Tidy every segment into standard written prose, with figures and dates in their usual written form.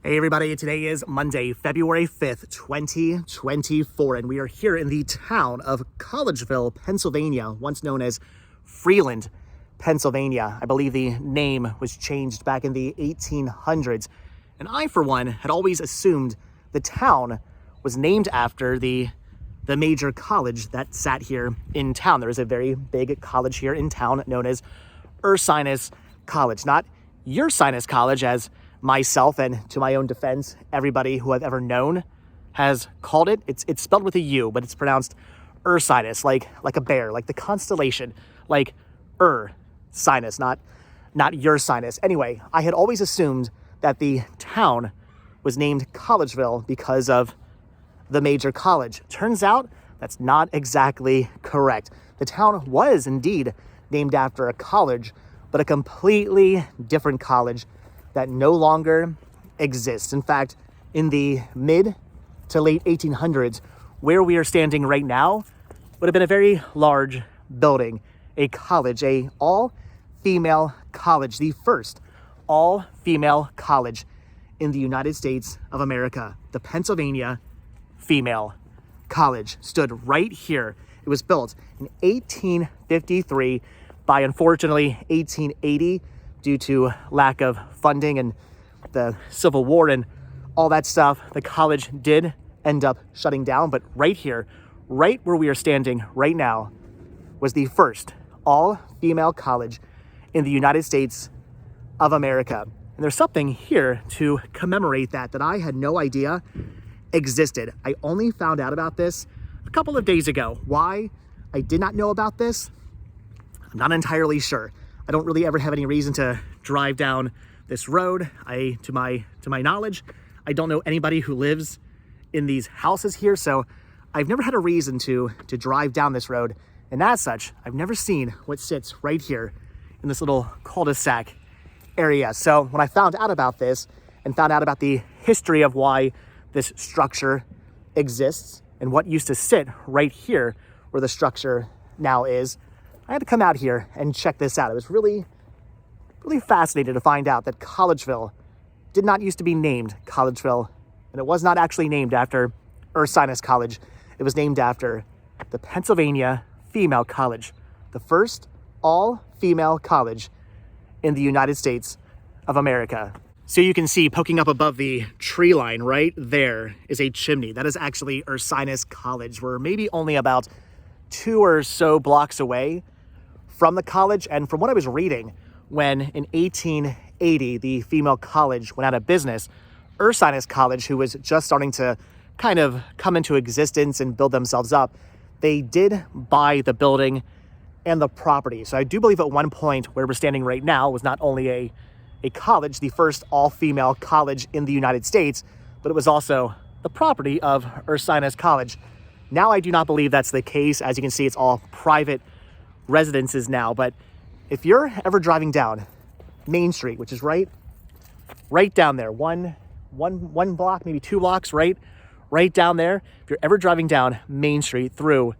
Hey everybody, today is Monday, February 5th, 2024, and we are here in the town of Collegeville, Pennsylvania, once known as Freeland, Pennsylvania. I believe the name was changed back in the 1800s, and I, for one, had always assumed the town was named after the major college that sat here in town. There is a very big college here in town known as Ursinus College, not Ursinus College, as myself, and to my own defense, everybody who I've ever known has called it. It's spelled with a U, but it's pronounced Ursinus, like a bear, like the constellation, like Sinus, not Ursinus. Anyway, I had always assumed that the town was named Collegeville because of the major college. Turns out that's not exactly correct. The town was indeed named after a college, but a completely different college that no longer exists. In fact, in the mid to late 1800s, where we are standing right now would have been a very large building, a college, a all-female college, the first all-female college in the United States of America. The Pennsylvania Female College stood right here. It was built in 1853 by, unfortunately, 1880, due to lack of funding and the Civil War and all that stuff. The college did end up shutting down, but right here, right where we are standing right now, was the first all-female college in the United States of America. And there's something here to commemorate that I had no idea existed. I only found out about this a couple of days ago. Why I did not know about this, I'm not entirely sure. I don't really ever have any reason to drive down this road. To my knowledge, I don't know anybody who lives in these houses here, so I've never had a reason to drive down this road. And as such, I've never seen what sits right here in this little cul-de-sac area. So when I found out about this and found out about the history of why this structure exists and what used to sit right here where the structure now is, I had to come out here and check this out. I was really fascinated to find out that Collegeville did not used to be named Collegeville, and it was not actually named after Ursinus College. It was named after the Pennsylvania Female College, the first all-female college in the United States of America. So you can see poking up above the tree line right there is a chimney. That is actually Ursinus College. We're maybe only about 2 or so blocks away from the college. And from what I was reading, when in 1880 the female college went out of business, Ursinus College, who was just starting to kind of come into existence and build themselves up, they did buy the building and the property. So I do believe at one point where we're standing right now was not only a college, the first all-female college in the United States, but it was also the property of Ursinus College. Now I do not believe that's the case. As you can see, it's all private residences now. But if you're ever driving down Main Street, which is right down there, one block, maybe 2 blocks, right down there. If you're ever driving down Main Street through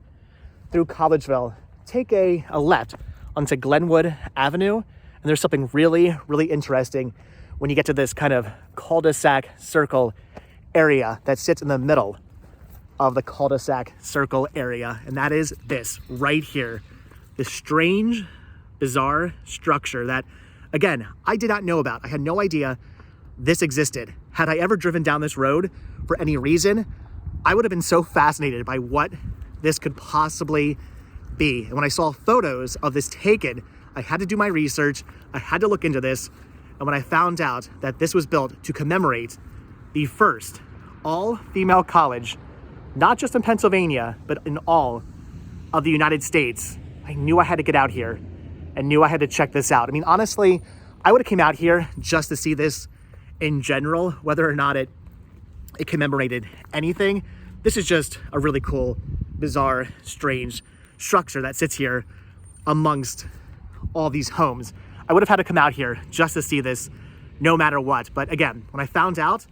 Collegeville, take a left onto Glenwood Avenue, and there's something really interesting when you get to this kind of cul-de-sac circle area that sits in the middle of the cul-de-sac circle area, and that is this right here. This strange, bizarre structure that, again, I did not know about. I had no idea this existed. Had I ever driven down this road for any reason, I would have been so fascinated by what this could possibly be. And when I saw photos of this taken, I had to do my research. I had to look into this. And when I found out that this was built to commemorate the first all-female college, not just in Pennsylvania, but in all of the United States, I knew I had to get out here and knew I had to check this out. I mean, honestly, I would have came out here just to see this in general, whether or not it commemorated anything. This is just a really cool, bizarre, strange structure that sits here amongst all these homes. I would have had to come out here just to see this no matter what. But again, when I found out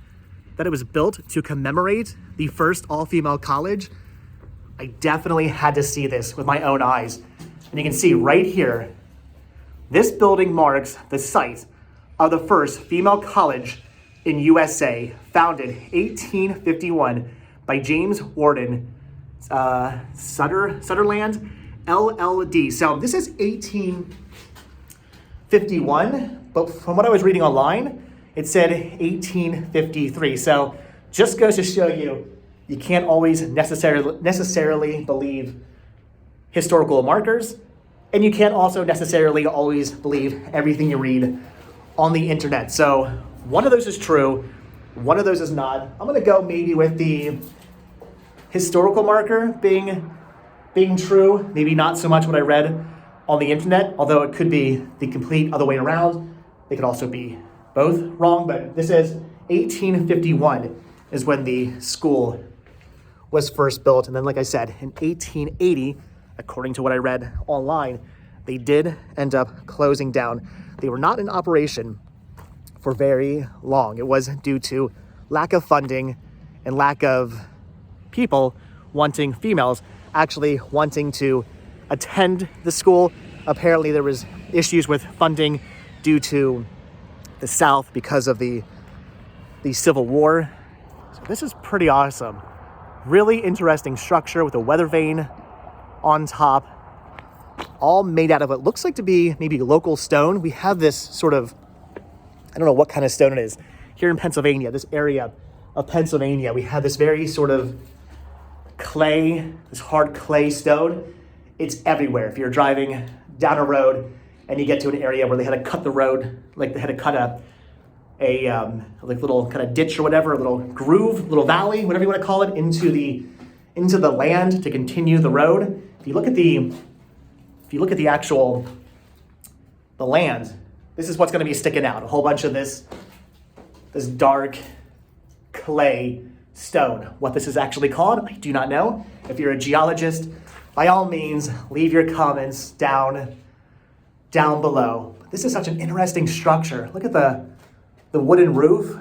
that it was built to commemorate the first all-female college, I definitely had to see this with my own eyes. And you can see right here, this building marks the site of the first female college in USA, founded 1851 by James Warden Sutherland, LLD. So this is 1851, but from what I was reading online, it said 1853. So just goes to show you, you can't always necessarily believe historical markers, and you can't also necessarily always believe everything you read on the internet. So one of those is true, one of those is not. I'm gonna go maybe with the historical marker being true, maybe not so much what I read on the internet, although it could be the complete other way around. They could also be both wrong, but this is 1851 is when the school was first built. And then, like I said, in 1880, according to what I read online, they did end up closing down. They were not in operation for very long. It was due to lack of funding and lack of people wanting, females actually wanting to attend the school. Apparently there was issues with funding due to the South because of the Civil War. So this is pretty awesome. Really interesting structure with a weather vane on top, all made out of what looks like to be maybe local stone. We have this sort of, I don't know what kind of stone it is. Here in Pennsylvania, this area of Pennsylvania, we have this very sort of clay, this hard clay stone. It's everywhere. If you're driving down a road and you get to an area where they had to cut the road, like they had to cut a like little kind of ditch or whatever, a little groove, little valley, whatever you want to call it, into the land to continue the road. If you look at the actual land, this is what's going to be sticking out. A whole bunch of this dark clay stone. What this is actually called, I do not know. If you're a geologist, by all means, leave your comments down below. This is such an interesting structure. Look at the wooden roof.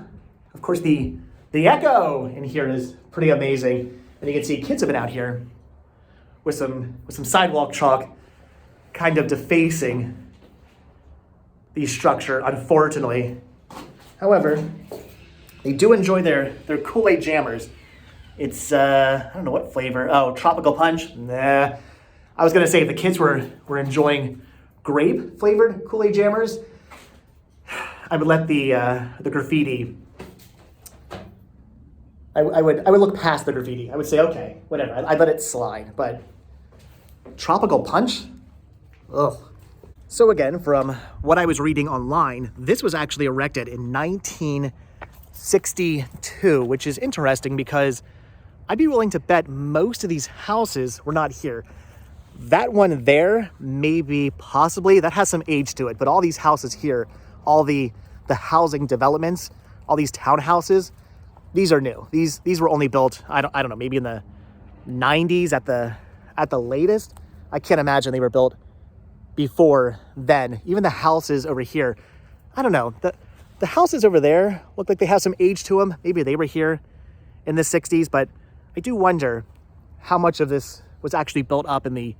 Of course, the echo in here is pretty amazing. And you can see kids have been out here with some sidewalk chalk kind of defacing the structure, unfortunately. However, they do enjoy their Kool-Aid jammers. It's, I don't know what flavor. Oh, tropical punch? Nah. I was going to say if the kids were enjoying grape-flavored Kool-Aid jammers, I would let the graffiti, I would look past the graffiti. I would say, okay, whatever. I'd let it slide. But tropical punch? Ugh. So again, from what I was reading online, this was actually erected in 1962, which is interesting because I'd be willing to bet most of these houses were not here. That one there, maybe, possibly, that has some age to it, but all these houses here, all the housing developments, all these townhouses, these are new. These were only built, I don't know, maybe in the 90s at the latest. I can't imagine they were built before then. Even the houses over here, I don't know. The houses over there look like they have some age to them. Maybe they were here in the 60s, but I do wonder how much of this was actually built up in the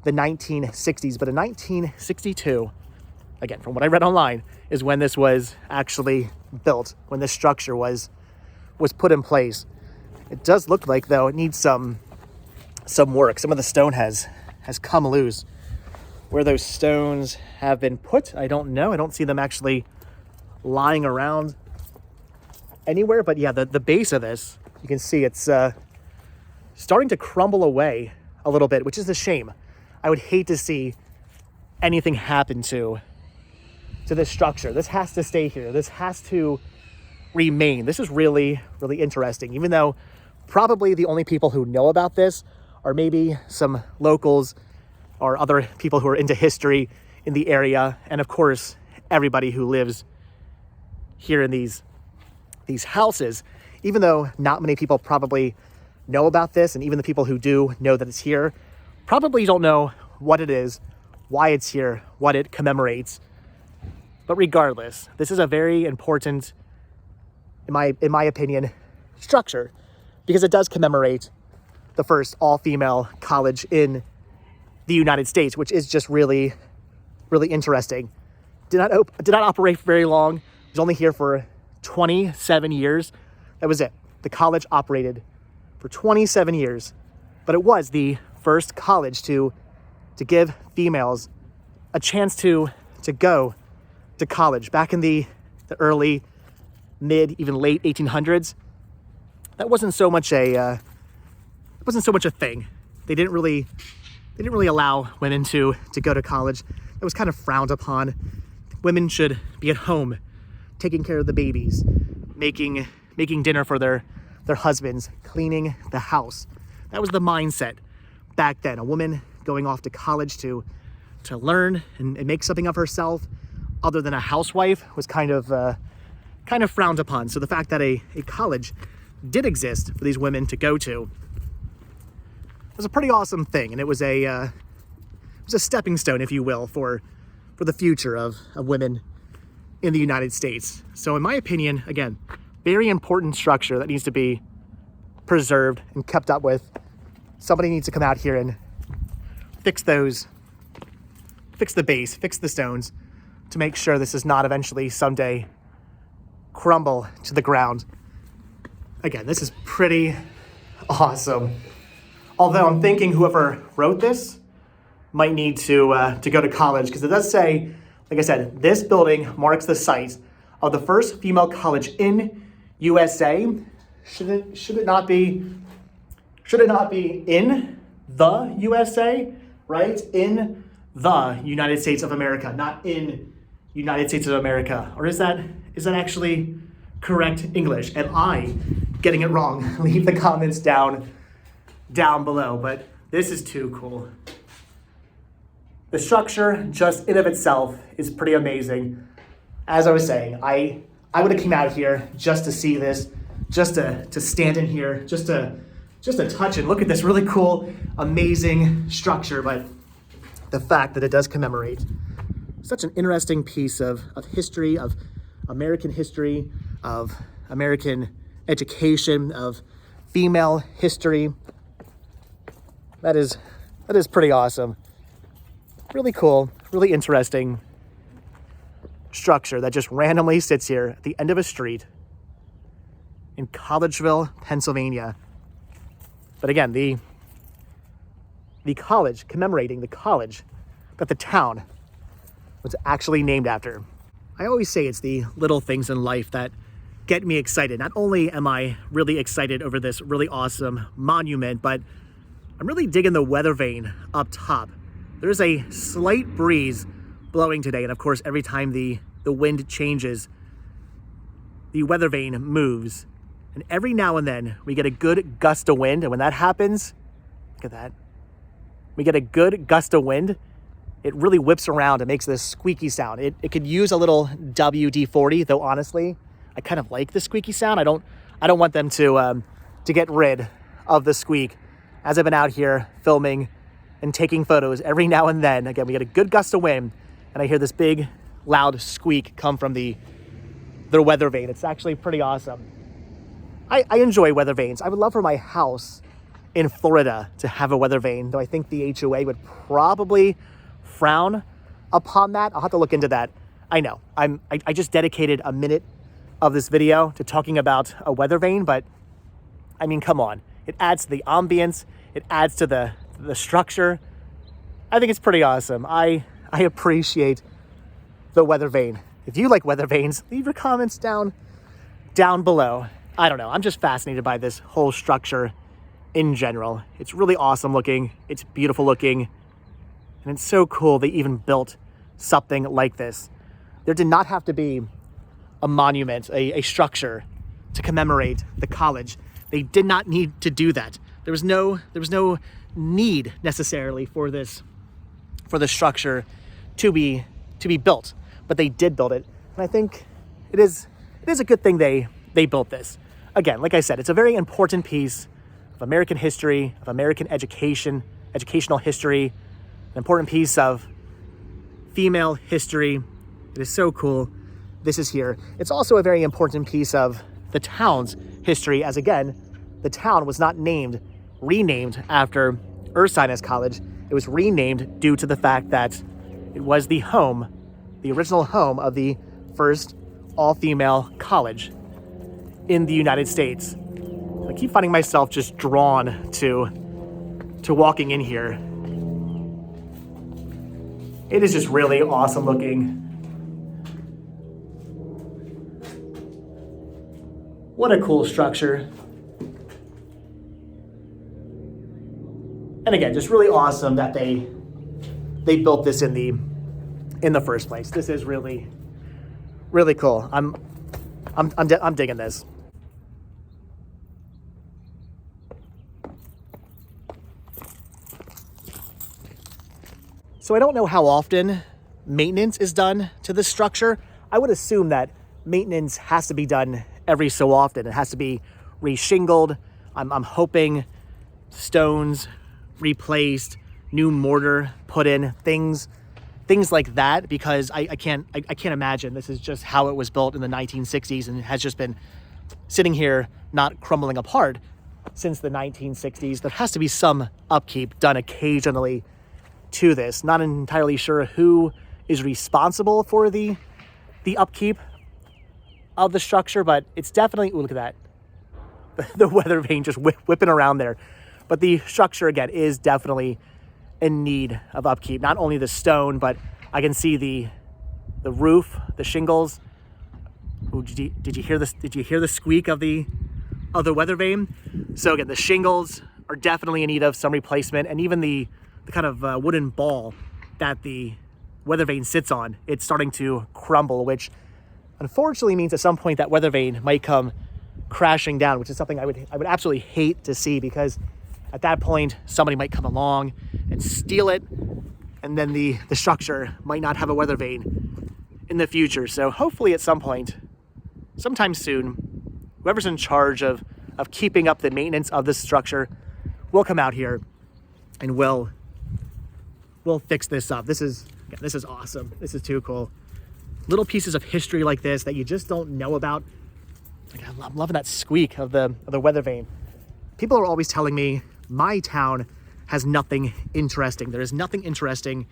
1960s. But in 1962, again, from what I read online, is when this was actually built, when this structure was put in place. It does look like, though, it needs some work. Some of the stone has come loose. Where those stones have been put, I don't know. I don't see them actually lying around anywhere. But yeah, the base of this, you can see it's starting to crumble away a little bit, which is a shame. I would hate to see anything happen to this structure. This has to stay here. This has to remain. This is really, really interesting, even though probably the only people who know about this are maybe some locals or other people who are into history in the area. And of course, everybody who lives here in these houses, even though not many people probably know about this. And even the people who do know that it's here, probably don't know what it is, why it's here, what it commemorates. But regardless, this is a very important, in my opinion, structure, because it does commemorate the first all-female college in the United States, which is just really, really interesting. Did not operate for very long. It was only here for 27 years. That was it. The college operated for 27 years, but it was the first college to give females a chance to go to college back in the early, mid, even late 1800s. That wasn't so much a thing. They didn't really allow women to go to college. It was kind of frowned upon. Women should be at home, taking care of the babies, making dinner for their husbands, cleaning the house. That was the mindset back then. A woman going off to college to learn and make something of herself, other than a housewife, was kind of frowned upon. So the fact that a college did exist for these women to go to was a pretty awesome thing, and it was a stepping stone, if you will, for the future of women in the United States. So in my opinion, again, very important structure that needs to be preserved and kept up with. Somebody needs to come out here and fix the base, fix the stones, to make sure this does not eventually someday crumble to the ground. Again, this is pretty awesome. Although I'm thinking whoever wrote this might need to go to college, because it does say, like I said, this building marks the site of the first female college in USA. Should it not be in the USA, right? In the United States of America, not in United States of America. Or is that actually correct English? Am I getting it wrong? Leave the comments down below, but this is too cool. The structure just in of itself is pretty amazing. As I was saying, I would have came out here just to see this, just to stand in here, just to touch and look at this really cool, amazing structure. But the fact that it does commemorate such an interesting piece of history, of American history, of American education, of female history, that is pretty awesome. Really cool, really interesting structure that just randomly sits here at the end of a street in Collegeville, Pennsylvania. But again, the college, commemorating the college that the town was actually named after. I always say it's the little things in life that get me excited. Not only am I really excited over this really awesome monument, but I'm really digging the weather vane up top. There's a slight breeze blowing today, and of course, every time the wind changes, the weather vane moves. And every now and then, we get a good gust of wind, and when that happens, look at that. We get a good gust of wind, it really whips around and makes this squeaky sound. It could use a little WD-40, though honestly, I kind of like the squeaky sound. I don't want them to get rid of the squeak. As I've been out here filming and taking photos, every now and then, again, we get a good gust of wind, and I hear this big, loud squeak come from the weather vane. It's actually pretty awesome. I enjoy weather vanes. I would love for my house in Florida to have a weather vane, though I think the HOA would probably frown upon that. I'll have to look into that. I know, I just dedicated a minute of this video to talking about a weather vane, but I mean, come on. It adds to the ambience. It adds to the structure. I think it's pretty awesome. I appreciate the weather vane. If you like weather vanes, leave your comments down below. I don't know. I'm just fascinated by this whole structure in general. It's really awesome looking. It's beautiful looking. And it's so cool they even built something like this. There did not have to be a monument, a structure to commemorate the college. They did not need to do that. There was no need necessarily for this structure to be built, but they did build it. And I think it is a good thing they built this. Again, like I said, it's a very important piece of American history, of American educational history, an important piece of female history. It is so cool. This is here. It's also a very important piece of the town's history, as again, the town was not renamed after Ursinus College. It was renamed due to the fact that it was the original home of the first all-female college in the United States. I keep finding myself just drawn to walking in here. It is just really awesome looking. What a cool structure. And again, just really awesome that they built this in the first place. This is really, really cool. I'm digging this. So I don't know how often maintenance is done to this structure. I would assume that maintenance has to be done every so often. It has to be re-shingled. I'm hoping stones replaced, new mortar put in, things like that, because I can't imagine this is just how it was built in the 1960s and it has just been sitting here not crumbling apart since the 1960s. There has to be some upkeep done occasionally to this. Not entirely sure who is responsible for the upkeep of the structure, but it's definitely, ooh, look at that. The weather vane just whipping around there. But the structure, again, is definitely in need of upkeep. Not only the stone, but I can see the roof, the shingles. Ooh, did you hear this? Did you hear the squeak of the weather vane? So again, the shingles are definitely in need of some replacement, and even the kind of wooden ball that the weather vane sits on, it's starting to crumble, which unfortunately means at some point that weather vane might come crashing down, which is something I would absolutely hate to see, because at that point somebody might come along and steal it, and then the structure might not have a weather vane in the future. So hopefully at some point, sometime soon, whoever's in charge of keeping up the maintenance of this structure will come out here and we'll fix this up. This is awesome. This is too cool. Little pieces of history like this that you just don't know about. Like, I'm loving that squeak of the weather vane. People are always telling me my town has nothing interesting. There is nothing interesting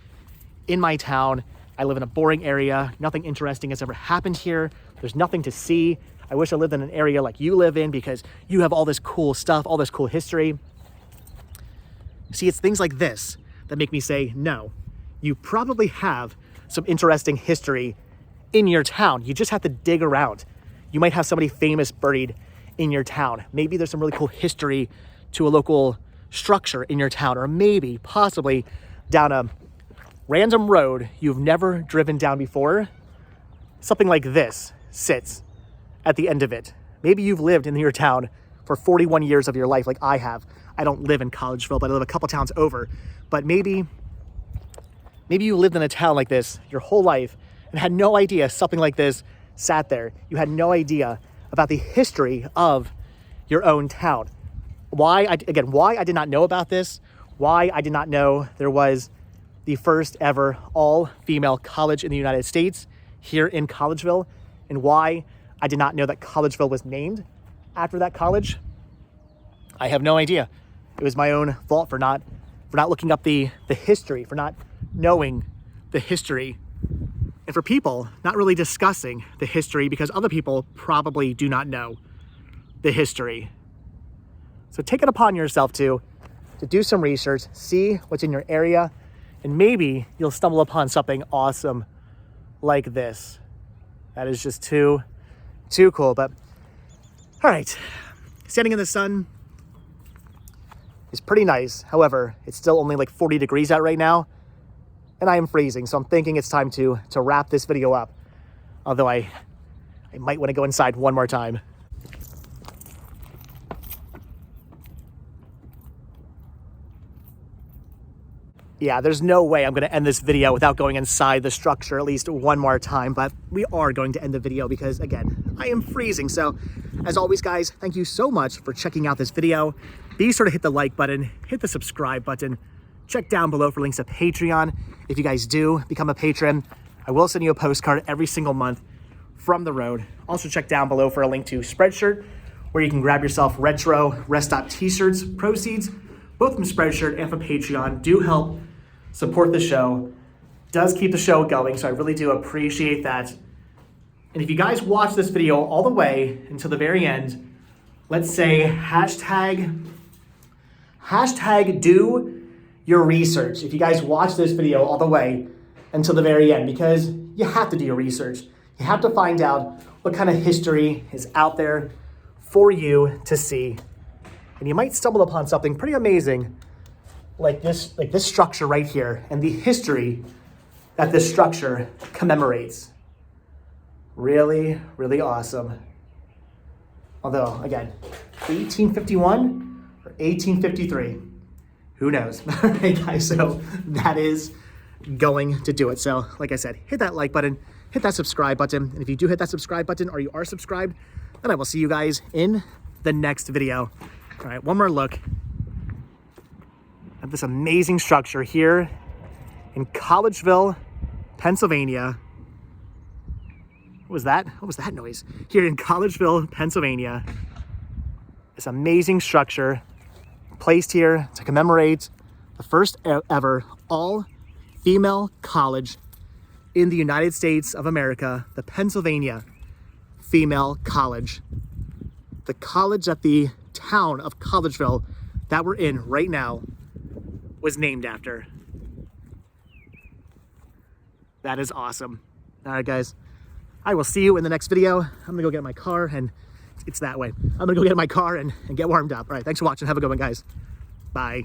in my town. I live in a boring area. Nothing interesting has ever happened here. There's nothing to see. I wish I lived in an area like you live in, because you have all this cool stuff, all this cool history. See, it's things like this that make me say, no, you probably have some interesting history in your town. You just have to dig around. You might have somebody famous buried in your town. Maybe there's some really cool history to a local structure in your town, or maybe possibly down a random road you've never driven down before. Something like this sits at the end of it. Maybe you've lived in your town for 41 years of your life like I have. I don't live in Collegeville, but I live a couple towns over. But maybe you lived in a town like this your whole life and had no idea something like this sat there. You had no idea about the history of your own town. Why I did not know about this, why I did not know there was the first ever all-female college in the United States here in Collegeville, and why I did not know that Collegeville was named after that college, I have no idea. It was my own fault for not looking up the history, for not knowing the history, and for people not really discussing the history because other people probably do not know the history. So take it upon yourself to do some research, see what's in your area, and maybe you'll stumble upon something awesome like this. That is just too cool. But all right, standing in the sun is pretty nice. However, it's still only like 40 degrees out right now, and I am freezing. So I'm thinking it's time to wrap this video up. Although I might want to go inside one more time. Yeah, there's no way I'm going to end this video without going inside the structure at least one more time, but we are going to end the video because, again, I am freezing. So, as always, guys, thank you so much for checking out this video. Be sure to hit the like button, hit the subscribe button, check down below for links to Patreon. If you guys do become a patron, I will send you a postcard every single month from the road. Also, check down below for a link to Spreadshirt, where you can grab yourself retro Rest Stop t-shirts. Proceeds, both from Spreadshirt and from Patreon, do help support the show, does keep the show going, so I really do appreciate that. And if you guys watch this video all the way until the very end, let's say hashtag do your research. If you guys watch this video all the way until the very end, because you have to do your research. You have to find out what kind of history is out there for you to see. And you might stumble upon something pretty amazing like this structure right here and the history that this structure commemorates. Really, really awesome. Although, again, 1851 or 1853, who knows? All right, guys, so that is going to do it. So, like I said, hit that like button, hit that subscribe button. And if you do hit that subscribe button or you are subscribed, then I will see you guys in the next video. All right, one more look at this amazing structure here in Collegeville, Pennsylvania. What was that? What was that noise? Here in Collegeville, Pennsylvania. This amazing structure placed here to commemorate the first ever all-female college in the United States of America, the Pennsylvania Female College. The college that the town of Collegeville that we're in right now was named after. That is awesome. All right, guys. I will see you in the next video. I'm gonna go get my car, and it's that way. I'm gonna go get in my car and get warmed up. All right, thanks for watching. Have a good one, guys. Bye.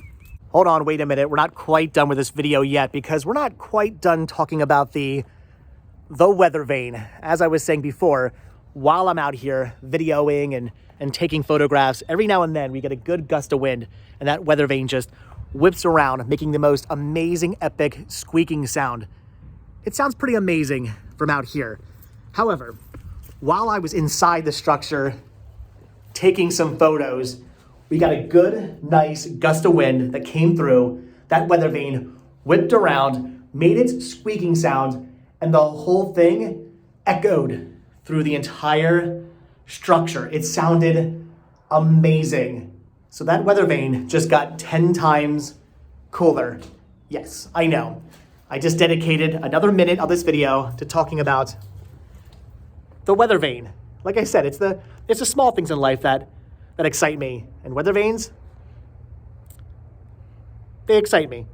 Hold on, wait a minute. We're not quite done with this video yet because we're not quite done talking about the weather vane. As I was saying before, while I'm out here videoing and taking photographs, every now and then we get a good gust of wind, and that weather vane just whips around, making the most amazing, epic squeaking sound. It sounds pretty amazing from out here. However, while I was inside the structure taking some photos, we got a good, nice gust of wind that came through. That weather vane whipped around, made its squeaking sound, and the whole thing echoed through the entire structure. It sounded amazing. So that weather vane just got 10 times cooler. Yes, I know. I just dedicated another minute of this video to talking about the weather vane. Like I said, it's the small things in life that excite me. And weather vanes, they excite me.